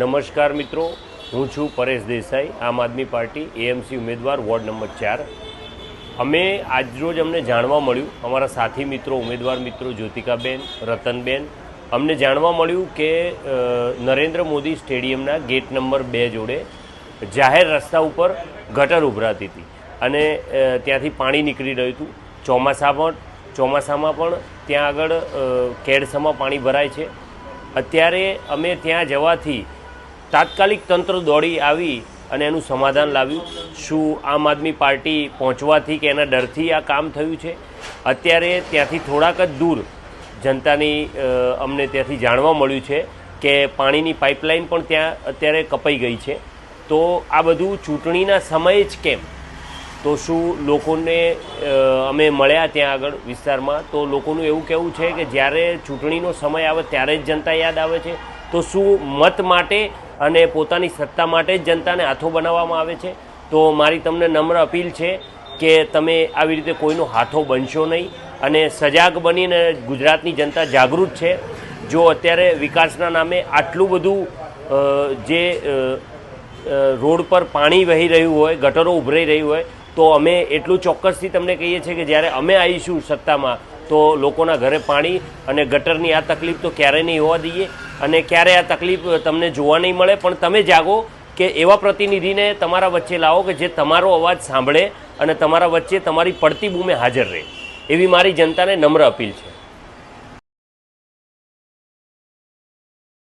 નમસ્કાર મિત્રો, હું છું પરેશ દેસાઈ, આમ આદમી પાર્ટી એએમસી ઉમેદવાર વોર્ડ નંબર 4। અમે આજરોજ અમને જાણવા મળ્યું, અમારા સાથી મિત્રો ઉમેદવાર મિત્રો જ્યોતિકાબેન, રતનબેન, અમને જાણવા મળ્યું કે નરેન્દ્ર મોદી સ્ટેડિયમના ગેટ નંબર 2 જોડે જાહેર રસ્તા ઉપર ગટર ઉભરાતી હતી અને ત્યાંથી પાણી નીકળી રહ્યું હતું। ચોમાસામાં પણ ત્યાં આગળ કેડસમાં પાણી ભરાય છે। અત્યારે અમે ત્યાં જવાથી તાત્કાલિક તંત્ર દોડી આવી અને એનું સમાધાન લાવ્યું। શું આમ આદમી પાર્ટી પહોંચવાથી કે એના ડરથી આ કામ થયું છે? અત્યારે ત્યાંથી થોડાક જ દૂર જનતાની અમને ત્યાંથી જાણવા મળ્યું છે કે પાણીની પાઇપલાઇન પણ ત્યાં અત્યારે કપાઈ ગઈ છે। તો આ બધું ચૂંટણીના સમયે જ કેમ? તો શું લોકોને અમે મળ્યા ત્યાં આગળ વિસ્તારમાં, તો લોકોનું એવું કહેવું છે કે જ્યારે ચૂંટણીનો સમય આવે ત્યારે જ જનતા યાદ આવે છે। તો શું મત માટે અને પોતાની સત્તા માટે જ જનતાને હાથો બનાવવામાં આવે છે? તો મારી તમને નમ્ર અપીલ છે કે તમે આવી રીતે કોઈનો હાથો બનશો નહીં અને સજાગ બનીને ગુજરાતની જનતા જાગૃત છે। જો અત્યારે વિકાસના નામે આટલું બધું જે રોડ પર પાણી વહી રહ્યું હોય, ગટરો ઉભરાઈ રહી હોય, તો અમે એટલું ચોક્કસથી તમને કહીએ છીએ કે જ્યારે અમે આવીશું સત્તામાં તો લોકોના ઘરે પાણી અને ગટરની આ તકલીફ તો ક્યારેય નહીં હોવા દઈએ અને ક્યારે આ તકલીફ તમને જોવા નહીં મળે। પણ તમે જાગો કે એવા પ્રતિનિધિને તમારા વચ્ચે લાવો કે જે તમારો અવાજ સાંભળે અને તમારા વચ્ચે તમારી પડતી બૂમે હાજર રહે, એવી મારી જનતાને નમ્ર અપીલ છે।